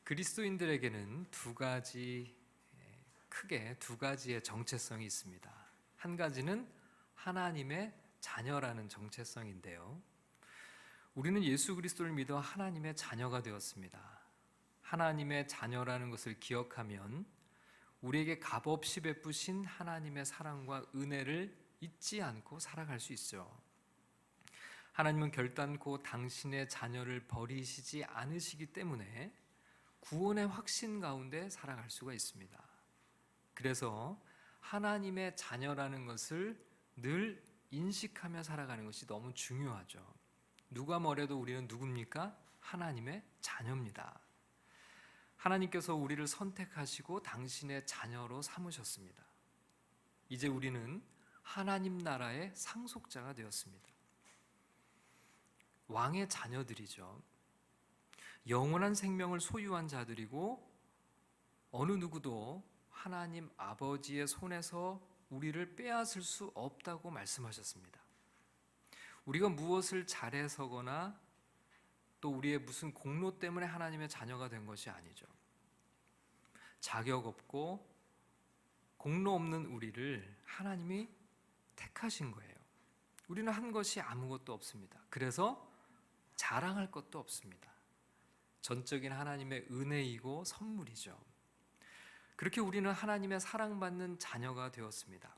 그리스도인들에게는 크게 두 가지의 정체성이 있습니다. 한 가지는 하나님의 자녀라는 정체성인데요. 우리는 예수 그리스도를 믿어 하나님의 자녀가 되었습니다. 하나님의 자녀라는 것을 기억하면 우리에게 값없이 베푸신 하나님의 사랑과 은혜를 잊지 않고 살아갈 수 있죠. 하나님은 결단코 당신의 자녀를 버리시지 않으시기 때문에 구원의 확신 가운데 살아갈 수가 있습니다. 그래서 하나님의 자녀라는 것을 늘 인식하며 살아가는 것이 너무 중요하죠. 누가 뭐래도 우리는 누굽니까? 하나님의 자녀입니다. 하나님께서 우리를 선택하시고 당신의 자녀로 삼으셨습니다. 이제 우리는 하나님 나라의 상속자가 되었습니다. 왕의 자녀들이죠. 영원한 생명을 소유한 자들이고 어느 누구도 하나님 아버지의 손에서 우리를 빼앗을 수 없다고 말씀하셨습니다. 우리가 무엇을 잘해서거나 또 우리의 무슨 공로 때문에 하나님의 자녀가 된 것이 아니죠. 자격 없고 공로 없는 우리를 하나님이 택하신 거예요. 우리는 한 것이 아무것도 없습니다. 그래서 자랑할 것도 없습니다. 전적인 하나님의 은혜이고 선물이죠. 그렇게 우리는 하나님의 사랑받는 자녀가 되었습니다.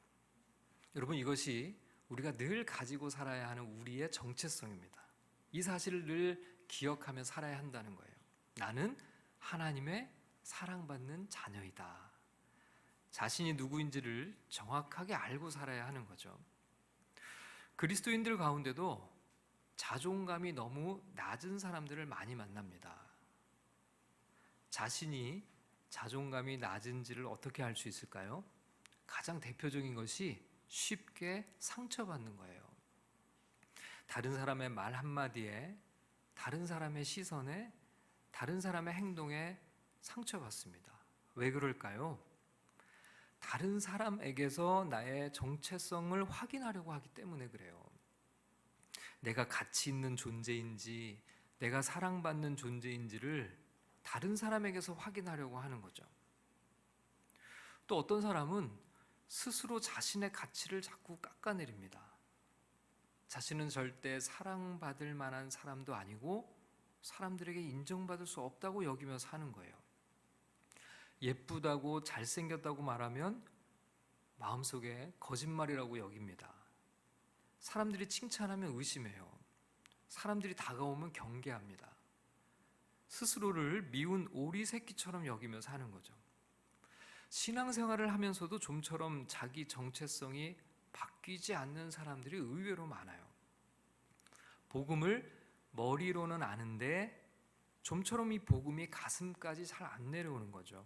여러분, 이것이 우리가 늘 가지고 살아야 하는 우리의 정체성입니다. 이 사실을 늘 기억하며 살아야 한다는 거예요. 나는 하나님의 사랑받는 자녀이다. 자신이 누구인지를 정확하게 알고 살아야 하는 거죠. 그리스도인들 가운데도 자존감이 너무 낮은 사람들을 많이 만납니다. 자신이 자존감이 낮은지를 어떻게 알 수 있을까요? 가장 대표적인 것이 쉽게 상처받는 거예요. 다른 사람의 말 한마디에, 다른 사람의 시선에, 다른 사람의 행동에 상처받습니다. 왜 그럴까요? 다른 사람에게서 나의 정체성을 확인하려고 하기 때문에 그래요. 내가 가치 있는 존재인지, 내가 사랑받는 존재인지를 다른 사람에게서 확인하려고 하는 거죠. 또 어떤 사람은 스스로 자신의 가치를 자꾸 깎아내립니다. 자신은 절대 사랑받을 만한 사람도 아니고 사람들에게 인정받을 수 없다고 여기며 사는 거예요. 예쁘다고 잘생겼다고 말하면 마음속에 거짓말이라고 여깁니다. 사람들이 칭찬하면 의심해요. 사람들이 다가오면 경계합니다. 스스로를 미운 오리 새끼처럼 여기며 사는 거죠. 신앙생활을 하면서도 좀처럼 자기 정체성이 바뀌지 않는 사람들이 의외로 많아요. 복음을 머리로는 아는데 좀처럼 이 복음이 가슴까지 잘 안 내려오는 거죠.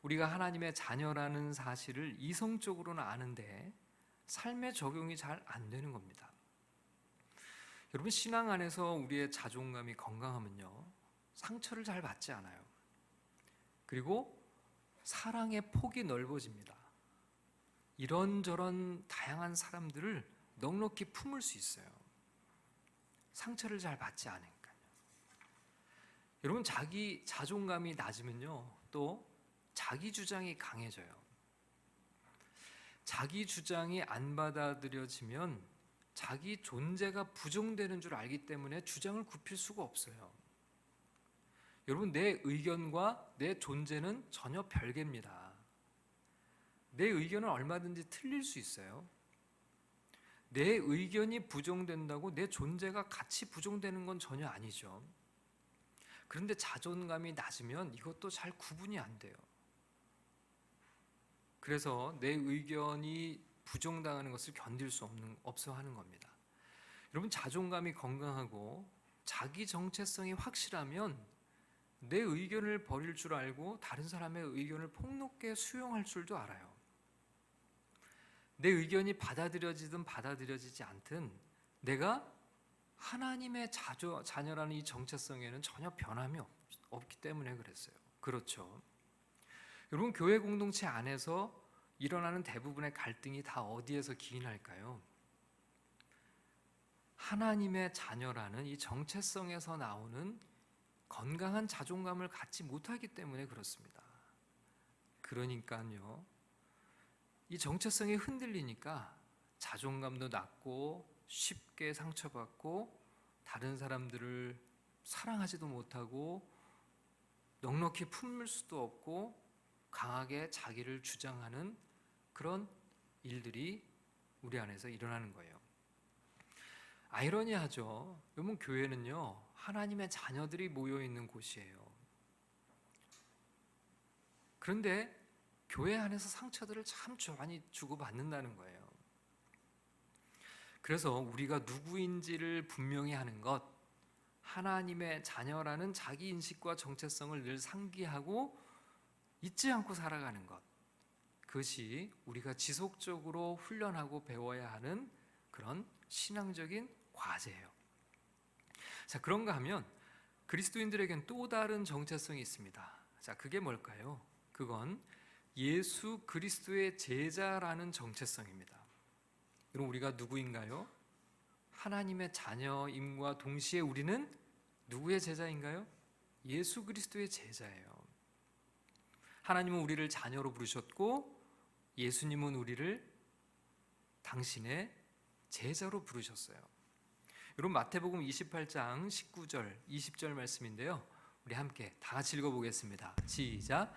우리가 하나님의 자녀라는 사실을 이성적으로는 아는데 삶에 적용이 잘 안 되는 겁니다. 여러분, 신앙 안에서 우리의 자존감이 건강하면요, 상처를 잘 받지 않아요. 그리고 사랑의 폭이 넓어집니다. 이런저런 다양한 사람들을 넉넉히 품을 수 있어요. 상처를 잘 받지 않으니까요. 여러분, 자기 자존감이 낮으면요, 또 자기 주장이 강해져요. 자기 주장이 안 받아들여지면 자기 존재가 부정되는 줄 알기 때문에 주장을 굽힐 수가 없어요. 여러분, 내 의견과 내 존재는 전혀 별개입니다. 내 의견은 얼마든지 틀릴 수 있어요. 내 의견이 부정된다고 내 존재가 같이 부정되는 건 전혀 아니죠. 그런데 자존감이 낮으면 이것도 잘 구분이 안 돼요. 그래서 내 의견이 부정당하는 것을 견딜 수 없어 하는 겁니다. 여러분, 자존감이 건강하고 자기 정체성이 확실하면 내 의견을 버릴 줄 알고 다른 사람의 의견을 폭넓게 수용할 줄도 알아요. 내 의견이 받아들여지든 받아들여지지 않든 내가 하나님의 자녀라는 이 정체성에는 전혀 변함이 없기 때문에 그렇죠. 여러분, 교회 공동체 안에서 일어나는 대부분의 갈등이 다 어디에서 기인할까요? 하나님의 자녀라는 이 정체성에서 나오는 건강한 자존감을 갖지 못하기 때문에 그렇습니다. 그러니까요, 이 정체성이 흔들리니까 자존감도 낮고 쉽게 상처받고 다른 사람들을 사랑하지도 못하고 넉넉히 품을 수도 없고 강하게 자기를 주장하는 그런 일들이 우리 안에서 일어나는 거예요. 아이러니하죠. 여러분, 교회는요, 하나님의 자녀들이 모여 있는 곳이에요. 그런데 교회 안에서 상처들을 참 많이 주고받는다는 거예요. 그래서 우리가 누구인지를 분명히 하는 것, 하나님의 자녀라는 자기 인식과 정체성을 늘 상기하고 잊지 않고 살아가는 것, 그것이 우리가 지속적으로 훈련하고 배워야 하는 그런 신앙적인 과제예요. 자, 그런가 하면 그리스도인들에겐 또 다른 정체성이 있습니다. 자, 그게 뭘까요? 그건 예수 그리스도의 제자라는 정체성입니다. 그럼 우리가 누구인가요? 하나님의 자녀임과 동시에 우리는 누구의 제자인가요? 예수 그리스도의 제자예요. 하나님은 우리를 자녀로 부르셨고 예수님은 우리를 당신의 제자로 부르셨어요. 여러분, 마태복음 28장 19절 20절 말씀인데요, 우리 함께 다 같이 읽어보겠습니다. 시작.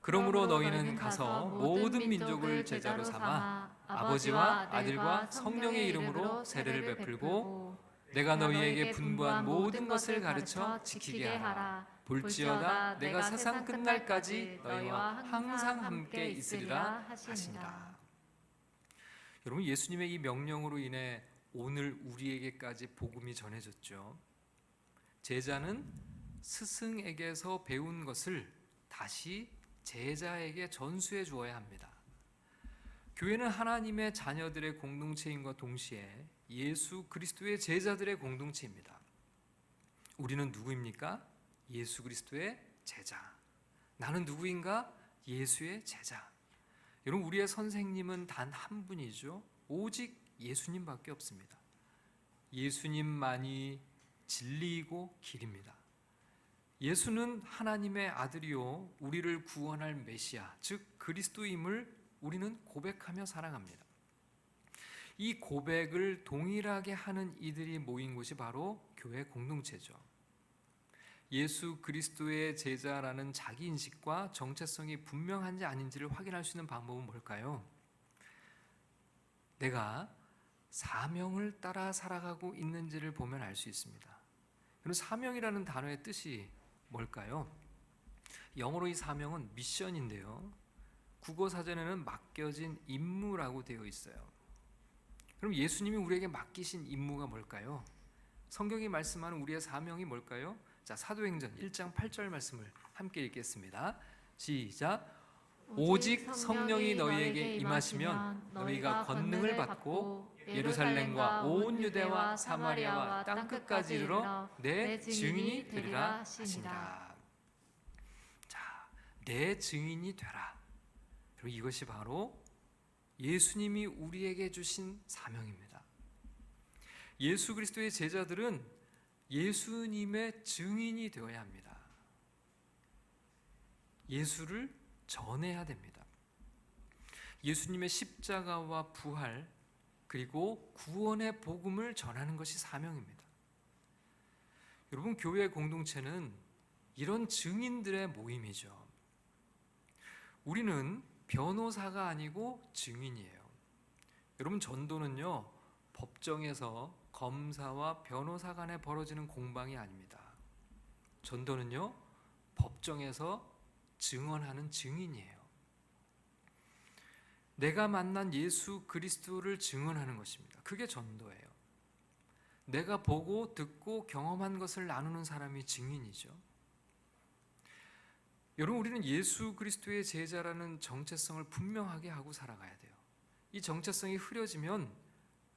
그러므로 너희는 가서 모든 민족을 제자로 삼아 아버지와 아들과 성령의 이름으로 세례를 베풀고 내가 너희에게 분부한 모든 것을 가르쳐 지키게 하라. 볼지어다 내가 세상 끝날까지 너희와 항상 함께 있으리라 하시니라. 여러분, 예수님의 이 명령으로 인해 오늘 우리에게까지 복음이 전해졌죠. 제자는 스승에게서 배운 것을 다시 제자에게 전수해 주어야 합니다. 교회는 하나님의 자녀들의 공동체임과 동시에 예수 그리스도의 제자들의 공동체입니다. 우리는 누구입니까? 예수 그리스도의 제자. 나는 누구인가? 예수의 제자. 여러분, 우리의 선생님은 단 한 분이죠. 오직 예수님밖에 없습니다. 예수님만이 진리이고 길입니다. 예수는 하나님의 아들이요 우리를 구원할 메시아, 즉 그리스도임을 우리는 고백하며 살아갑니다. 이 고백을 동일하게 하는 이들이 모인 곳이 바로 교회 공동체죠. 예수 그리스도의 제자라는 자기 인식과 정체성이 분명한지 아닌지를 확인할 수 있는 방법은 뭘까요? 내가 사명을 따라 살아가고 있는지를 보면 알 수 있습니다. 그럼 사명이라는 단어의 뜻이 뭘까요? 영어로 이 사명은 미션인데요, 국어 사전에는 맡겨진 임무라고 되어 있어요. 그럼 예수님이 우리에게 맡기신 임무가 뭘까요? 성경이 말씀하는 우리의 사명이 뭘까요? 자, 사도행전 1장 8절 말씀을 함께 읽겠습니다. 시작. 오직 성령이 너희에게 임하시면 너희가 권능을 받고 예루살렘과 온 유대와 사마리아와 땅끝까지 이르러 내 증인이 되리라 하시니라. 자, 내 증인이 되라. 그리고 이것이 바로 예수님이 우리에게 주신 사명입니다. 예수 그리스도의 제자들은 예수님의 증인이 되어야 합니다. 예수를 전해야 됩니다. 예수님의 십자가와 부활 그리고 구원의 복음을 전하는 것이 사명입니다. 여러분, 교회 공동체는 이런 증인들의 모임이죠. 우리는 변호사가 아니고 증인이에요. 여러분, 전도는요, 법정에서 검사와 변호사 간에 벌어지는 공방이 아닙니다. 전도는요, 법정에서 증언하는 증인이에요. 내가 만난 예수 그리스도를 증언하는 것입니다. 그게 전도예요. 내가 보고 듣고 경험한 것을 나누는 사람이 증인이죠. 여러분, 우리는 예수 그리스도의 제자라는 정체성을 분명하게 하고 살아가야 돼요. 이 정체성이 흐려지면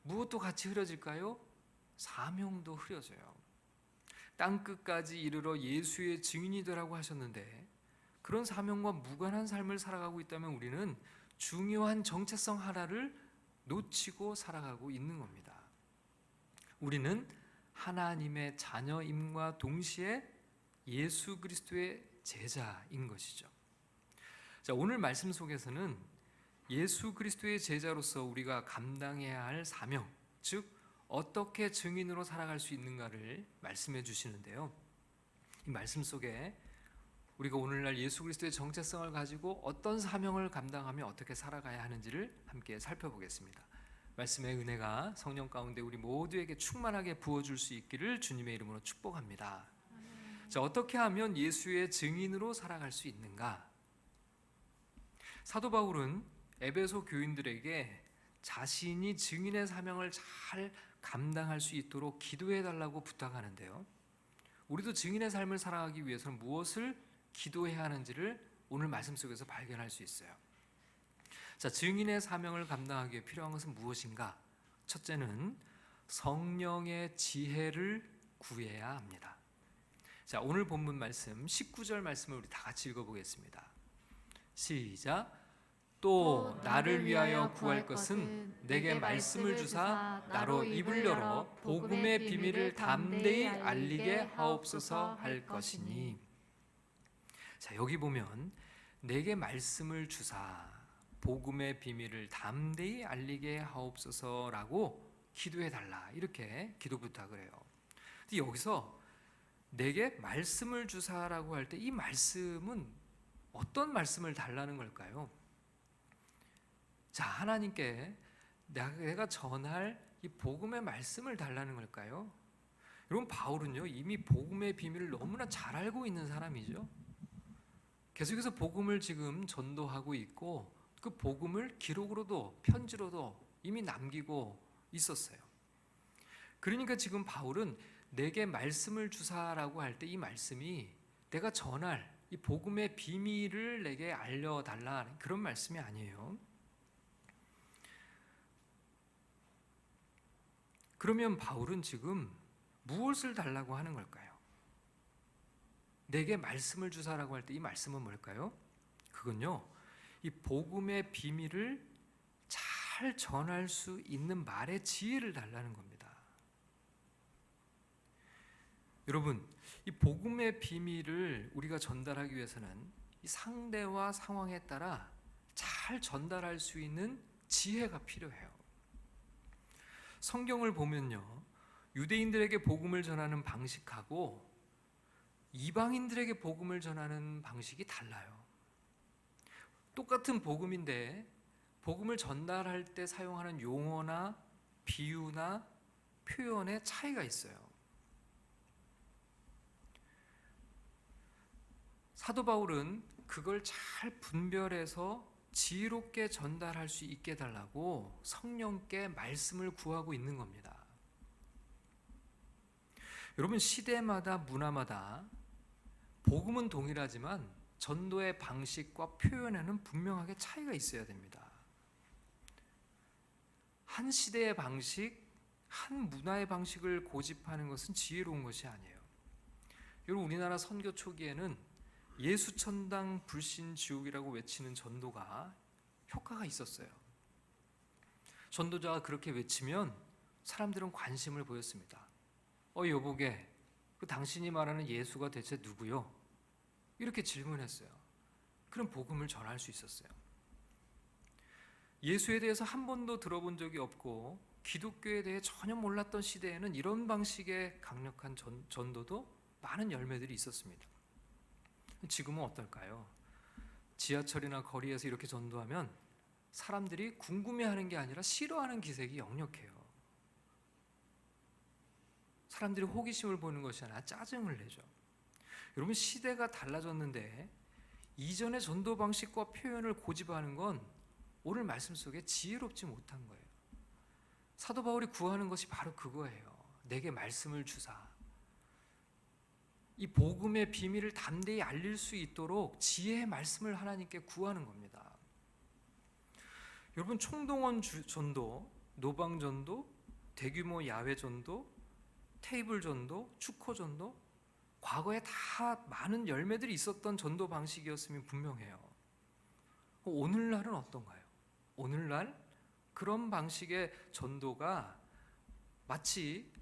무엇도 같이 흐려질까요? 사명도 흐려져요. 땅끝까지 이르러 예수의 증인이 되라고 하셨는데 그런 사명과 무관한 삶을 살아가고 있다면 우리는 중요한 정체성 하나를 놓치고 살아가고 있는 겁니다. 우리는 하나님의 자녀임과 동시에 예수 그리스도의 제자인 것이죠. 자, 오늘 말씀 속에서는 예수 그리스도의 제자로서 우리가 감당해야 할 사명, 즉 어떻게 증인으로 살아갈 수 있는가를 말씀해 주시는데요. 이 말씀 속에 우리가 오늘날 예수 그리스도의 정체성을 가지고 어떤 사명을 감당하며 어떻게 살아가야 하는지를 함께 살펴보겠습니다. 말씀의 은혜가 성령 가운데 우리 모두에게 충만하게 부어줄 수 있기를 주님의 이름으로 축복합니다. 자, 어떻게 하면 예수의 증인으로 살아갈 수 있는가? 사도 바울은 에베소 교인들에게 자신이 증인의 사명을 잘 감당할 수 있도록 기도해 달라고 부탁하는데요. 우리도 증인의 삶을 살아가기 위해서는 무엇을 기도해야 하는지를 오늘 말씀 속에서 발견할 수 있어요. 자, 증인의 사명을 감당하기 위해 필요한 것은 무엇인가? 첫째는 성령의 지혜를 구해야 합니다. 자, 오늘 본문 말씀 19절 말씀을 우리 다 같이 읽어보겠습니다. 시작. 또 나를 위하여 구할 것은 내게 말씀을 주사 나로 입을 열어 복음의 비밀을 담대히 알리게 하옵소서 할 것이니. 자, 여기 보면 내게 말씀을 주사 복음의 비밀을 담대히 알리게 하옵소서라고 기도해 달라, 이렇게 기도 부탁을 해요. 근데 여기서 내게 말씀을 주사라고 할 때 이 말씀은 어떤 말씀을 달라는 걸까요? 자, 하나님께 내가 전할 이 복음의 말씀을 달라는 걸까요? 여러분, 바울은요 이미 복음의 비밀을 너무나 잘 알고 있는 사람이죠. 계속해서 복음을 지금 전도하고 있고 그 복음을 기록으로도 편지로도 이미 남기고 있었어요. 그러니까 지금 바울은 내게 말씀을 주사라고 할 때 이 말씀이 내가 전할 이 복음의 비밀을 내게 알려달라, 그런 말씀이 아니에요. 그러면 바울은 지금 무엇을 달라고 하는 걸까요? 내게 말씀을 주사라고 할 때 이 말씀은 뭘까요? 그건요, 이 복음의 비밀을 잘 전할 수 있는 말의 지혜를 달라는 겁니다. 여러분, 이 복음의 비밀을 우리가 전달하기 위해서는 이 상대와 상황에 따라 잘 전달할 수 있는 지혜가 필요해요. 성경을 보면요, 유대인들에게 복음을 전하는 방식하고 이방인들에게 복음을 전하는 방식이 달라요. 똑같은 복음인데 복음을 전달할 때 사용하는 용어나 비유나 표현에 차이가 있어요. 사도 바울은 그걸 잘 분별해서 지혜롭게 전달할 수 있게 달라고 성령께 말씀을 구하고 있는 겁니다. 여러분, 시대마다 문화마다 복음은 동일하지만 전도의 방식과 표현에는 분명하게 차이가 있어야 됩니다. 한 시대의 방식, 한 문화의 방식을 고집하는 것은 지혜로운 것이 아니에요. 여러분, 우리나라 선교 초기에는 예수천당 불신지옥이라고 외치는 전도가 효과가 있었어요. 전도자가 그렇게 외치면 사람들은 관심을 보였습니다. 여보게, 그 당신이 말하는 예수가 대체 누구요? 이렇게 질문했어요. 그럼 복음을 전할 수 있었어요. 예수에 대해서 한 번도 들어본 적이 없고 기독교에 대해 전혀 몰랐던 시대에는 이런 방식의 강력한 전도도 많은 열매들이 있었습니다. 지금은 어떨까요? 지하철이나 거리에서 이렇게 전도하면 사람들이 궁금해하는 게 아니라 싫어하는 기색이 역력해요. 사람들이 호기심을 보는 것이 아니라 짜증을 내죠. 여러분, 시대가 달라졌는데 이전의 전도 방식과 표현을 고집하는 건 오늘 말씀 속에 지혜롭지 못한 거예요. 사도 바울이 구하는 것이 바로 그거예요. 내게 말씀을 주사. 이 복음의 비밀을 담대히 알릴 수 있도록 지혜의 말씀을 하나님께 구하는 겁니다. 여러분, 총동원 전도, 노방 전도, 대규모 야외 전도, 테이블 전도, 축호 전도, 과거에 다 많은 열매들이 있었던 전도 방식이었으면 분명해요. 오늘날은 어떤가요? 오늘날 그런 방식의 전도가 마치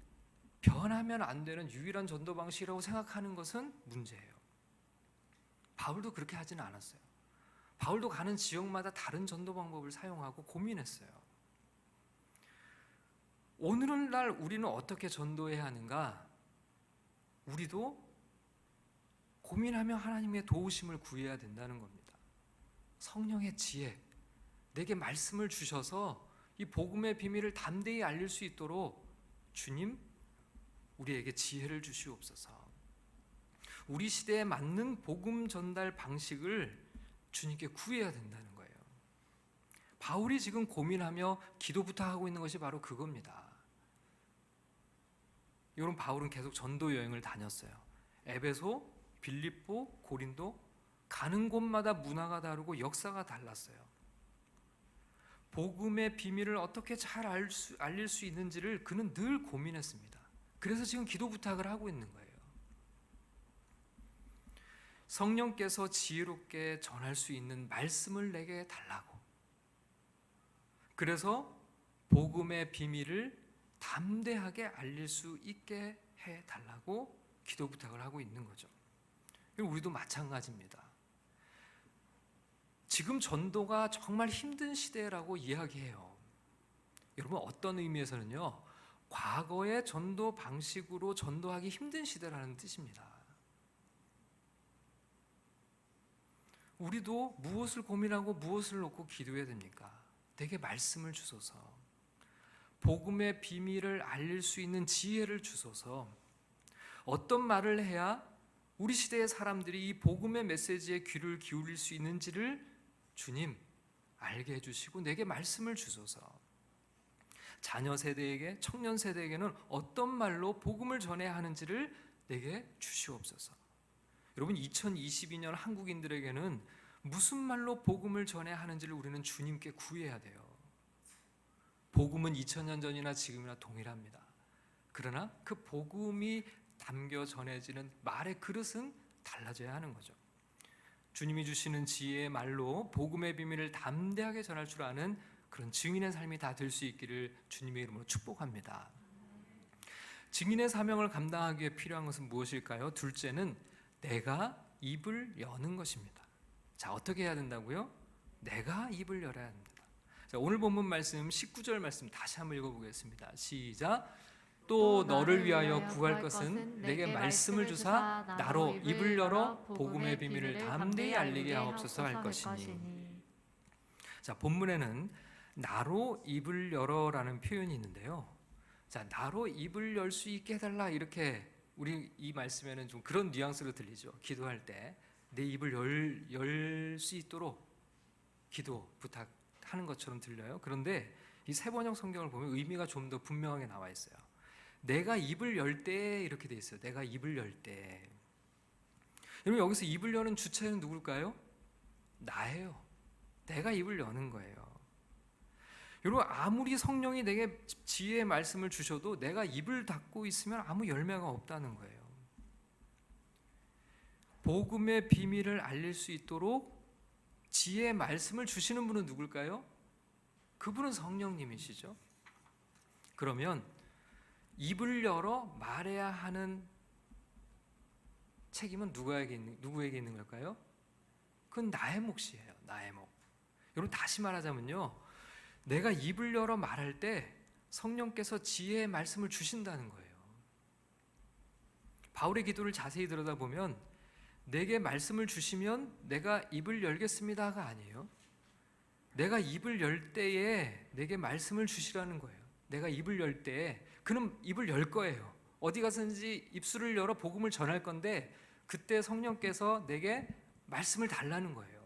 변하면 안 되는 유일한 전도 방식이라고 생각하는 것은 문제예요. 바울도 그렇게 하지는 않았어요. 바울도 가는 지역마다 다른 전도 방법을 사용하고 고민했어요. 오늘날 우리는 어떻게 전도해야 하는가? 우리도 고민하며 하나님의 도우심을 구해야 된다는 겁니다. 성령의 지혜, 내게 말씀을 주셔서 이 복음의 비밀을 담대히 알릴 수 있도록 주님, 우리에게 지혜를 주시옵소서. 우리 시대에 맞는 복음 전달 방식을 주님께 구해야 된다는 거예요. 바울이 지금 고민하며 기도부터 하고 있는 것이 바로 그겁니다. 여러분, 바울은 계속 전도 여행을 다녔어요. 에베소, 빌립보, 고린도, 가는 곳마다 문화가 다르고 역사가 달랐어요. 복음의 비밀을 어떻게 잘 알릴 수 있는지를 그는 늘 고민했습니다. 그래서 지금 기도 부탁을 하고 있는 거예요. 성령께서 지혜롭게 전할 수 있는 말씀을 내게 달라고. 그래서 복음의 비밀을 담대하게 알릴 수 있게 해달라고 기도 부탁을 하고 있는 거죠. 우리도 마찬가지입니다. 지금 전도가 정말 힘든 시대라고 이야기해요. 여러분, 어떤 의미에서는요, 과거의 전도 방식으로 전도하기 힘든 시대라는 뜻입니다. 우리도 무엇을 고민하고 무엇을 놓고 기도해야 됩니까? 내게 말씀을 주소서, 복음의 비밀을 알릴 수 있는 지혜를 주소서, 어떤 말을 해야 우리 시대의 사람들이 이 복음의 메시지에 귀를 기울일 수 있는지를 주님 알게 해주시고 내게 말씀을 주소서. 자녀 세대에게, 청년 세대에게는 어떤 말로 복음을 전해야 하는지를 내게 주시옵소서. 여러분, 2022년 한국인들에게는 무슨 말로 복음을 전해야 하는지를 우리는 주님께 구해야 돼요. 복음은 2000년 전이나 지금이나 동일합니다. 그러나 그 복음이 담겨 전해지는 말의 그릇은 달라져야 하는 거죠. 주님이 주시는 지혜의 말로 복음의 비밀을 담대하게 전할 줄 아는 그런 증인의 삶이 다 될 수 있기를 주님의 이름으로 축복합니다. 증인의 사명을 감당하기 위해 필요한 것은 무엇일까요? 둘째는 내가 입을 여는 것입니다. 자, 어떻게 해야 된다고요? 내가 입을 열어야 합니다. 자, 오늘 본문 말씀 19절 말씀 다시 한번 읽어보겠습니다. 시작. 또 너를 위하여 구할 것은 내게 말씀을 주사 나로 입을 열어 복음의 비밀을 담대히 알리게 하옵소서 할 것이니. 자, 본문에는 나로 입을 열어라는 표현이 있는데요. 자, 나로 입을 열 수 있게 해달라, 이렇게 우리 이 말씀에는 좀 그런 뉘앙스로 들리죠. 기도할 때 내 입을 열 수 있도록 기도 부탁하는 것처럼 들려요. 그런데 이 세번역 성경을 보면 의미가 좀 더 분명하게 나와 있어요. 내가 입을 열 때 이렇게 돼 있어요. 내가 입을 열 때. 여러분, 여기서 입을 여는 주체는 누굴까요? 나예요. 내가 입을 여는 거예요. 여러분, 아무리 성령이 내게 지혜의 말씀을 주셔도 내가 입을 닫고 있으면 아무 열매가 없다는 거예요. 복음의 비밀을 알릴 수 있도록 지혜의 말씀을 주시는 분은 누굴까요? 그분은 성령님이시죠. 그러면 입을 열어 말해야 하는 책임은 누구에게 있는 걸까요? 그건 나의 몫이에요. 나의 몫. 여러분, 다시 말하자면요, 내가 입을 열어 말할 때 성령께서 지혜의 말씀을 주신다는 거예요. 바울의 기도를 자세히 들여다보면 내게 말씀을 주시면 내가 입을 열겠습니다가 아니에요. 내가 입을 열 때에 내게 말씀을 주시라는 거예요. 내가 입을 열 때에 그는 입을 열 거예요. 어디 가서든지 입술을 열어 복음을 전할 건데 그때 성령께서 내게 말씀을 달라는 거예요.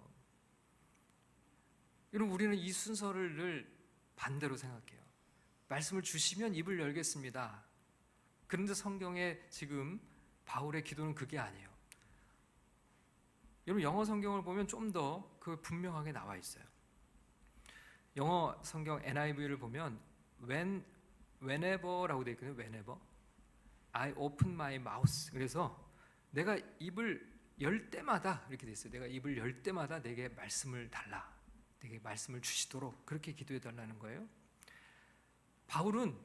여러분, 우리는 이 순서를 늘 반대로 생각해요. 말씀을 주시면 입을 열겠습니다. 그런데 성경에 지금 바울의 기도는 그게 아니에요. 여러분, 영어 성경을 보면 좀 더 그 분명하게 나와 있어요. 영어 성경 NIV를 보면 whenever라고 되어 있거든요. whenever I open my mouth. 그래서 내가 입을 열 때마다 이렇게 돼 있어요. 내가 입을 열 때마다 내게 말씀을 달라, 내게 말씀을 주시도록 그렇게 기도해 달라는 거예요. 바울은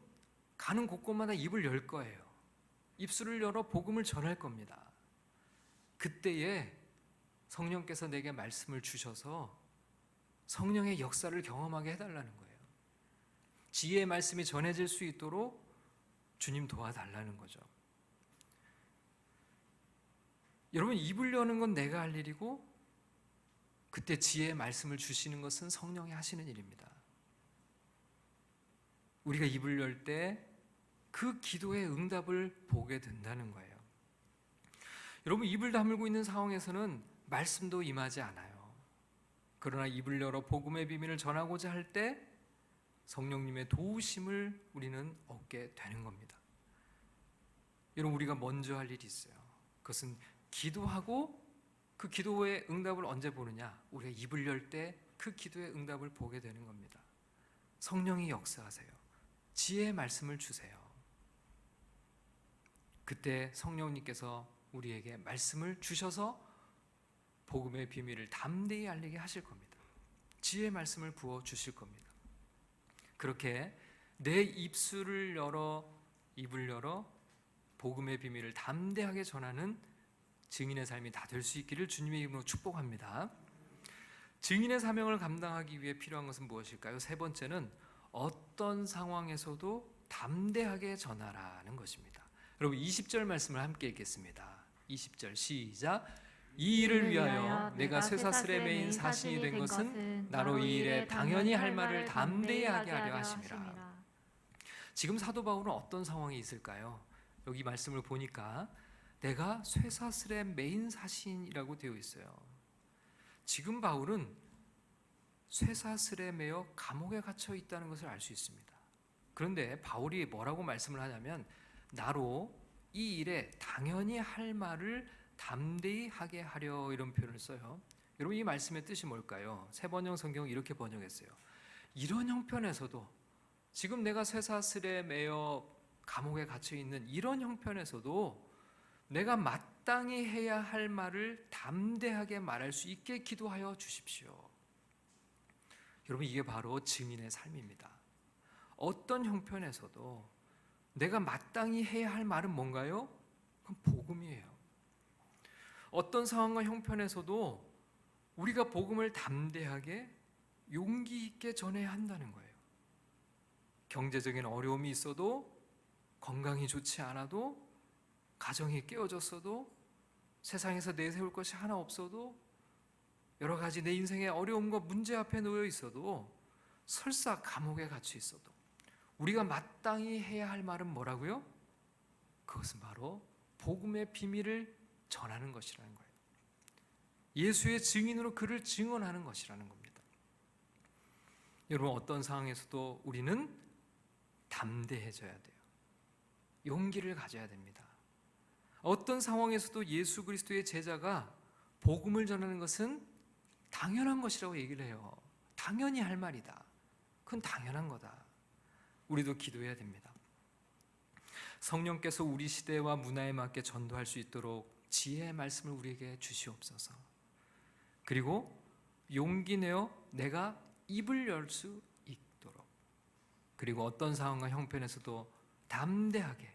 가는 곳곳마다 입을 열 거예요. 입술을 열어 복음을 전할 겁니다. 그때에 성령께서 내게 말씀을 주셔서 성령의 역사를 경험하게 해달라는 거예요. 지혜의 말씀이 전해질 수 있도록 주님 도와달라는 거죠. 여러분, 입을 여는 건 내가 할 일이고 그때 지혜의 말씀을 주시는 것은 성령이 하시는 일입니다. 우리가 입을 열 때 그 기도의 응답을 보게 된다는 거예요. 여러분, 입을 다물고 있는 상황에서는 말씀도 임하지 않아요. 그러나 입을 열어 복음의 비밀을 전하고자 할 때 성령님의 도우심을 우리는 얻게 되는 겁니다. 여러분, 우리가 먼저 할 일이 있어요. 그것은 기도하고 그 기도의 응답을 언제 보느냐? 우리가 입을 열 때 그 기도의 응답을 보게 되는 겁니다. 성령이 역사하세요. 지혜의 말씀을 주세요. 그때 성령님께서 우리에게 말씀을 주셔서 복음의 비밀을 담대히 알리게 하실 겁니다. 지혜의 말씀을 부어 주실 겁니다. 그렇게 내 입술을 열어, 입을 열어 복음의 비밀을 담대하게 전하는 증인의 삶이 다 될 수 있기를 주님의 이름으로 축복합니다. 증인의 사명을 감당하기 위해 필요한 것은 무엇일까요? 세 번째는 어떤 상황에서도 담대하게 전하라는 것입니다. 여러분, 20절 말씀을 함께 읽겠습니다. 20절 시작. 이 일을 위하여 내가 쇠사슬의 매인 사신이 된 것은 나로 이 일에 당연히 할 말을 담대히 하게 하려 하심이라. 지금 사도 바울은 어떤 상황이 있을까요? 여기 말씀을 보니까 내가 쇠사슬의 매인 사신이라고 되어 있어요. 지금 바울은 쇠사슬에 매여 감옥에 갇혀 있다는 것을 알 수 있습니다. 그런데 바울이 뭐라고 말씀을 하냐면 나로 이 일에 당연히 할 말을 담대히 하게 하려, 이런 표현을 써요. 여러분, 이 말씀의 뜻이 뭘까요? 세번역 성경은 이렇게 번역했어요. 이런 형편에서도, 지금 내가 쇠사슬에 매여 감옥에 갇혀 있는 이런 형편에서도 내가 마땅히 해야 할 말을 담대하게 말할 수 있게 기도하여 주십시오. 여러분, 이게 바로 증인의 삶입니다. 어떤 형편에서도 내가 마땅히 해야 할 말은 뭔가요? 그건 복음이에요. 어떤 상황과 형편에서도 우리가 복음을 담대하게 용기 있게 전해야 한다는 거예요. 경제적인 어려움이 있어도, 건강이 좋지 않아도, 가정이 깨어졌어도, 세상에서 내세울 것이 하나 없어도, 여러 가지 내 인생의 어려움과 문제 앞에 놓여 있어도, 설사 감옥에 갇혀 있어도 우리가 마땅히 해야 할 말은 뭐라고요? 그것은 바로 복음의 비밀을 전하는 것이라는 거예요. 예수의 증인으로 그를 증언하는 것이라는 겁니다. 여러분, 어떤 상황에서도 우리는 담대해져야 돼요. 용기를 가져야 됩니다. 어떤 상황에서도 예수 그리스도의 제자가 복음을 전하는 것은 당연한 것이라고 얘기를 해요. 당연히 할 말이다. 그건 당연한 거다. 우리도 기도해야 됩니다. 성령께서 우리 시대와 문화에 맞게 전도할 수 있도록 지혜의 말씀을 우리에게 주시옵소서. 그리고 용기 내어 내가 입을 열 수 있도록, 그리고 어떤 상황과 형편에서도 담대하게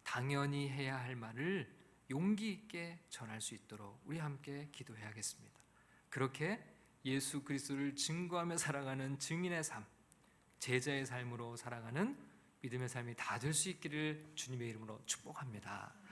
당연히 해야 할 말을 용기 있게 전할 수 있도록 우리 함께 기도해야겠습니다. 그렇게 예수 그리스도를 증거하며 살아가는 증인의 삶, 제자의 삶으로 살아가는 믿음의 삶이 다 될 수 있기를 주님의 이름으로 축복합니다.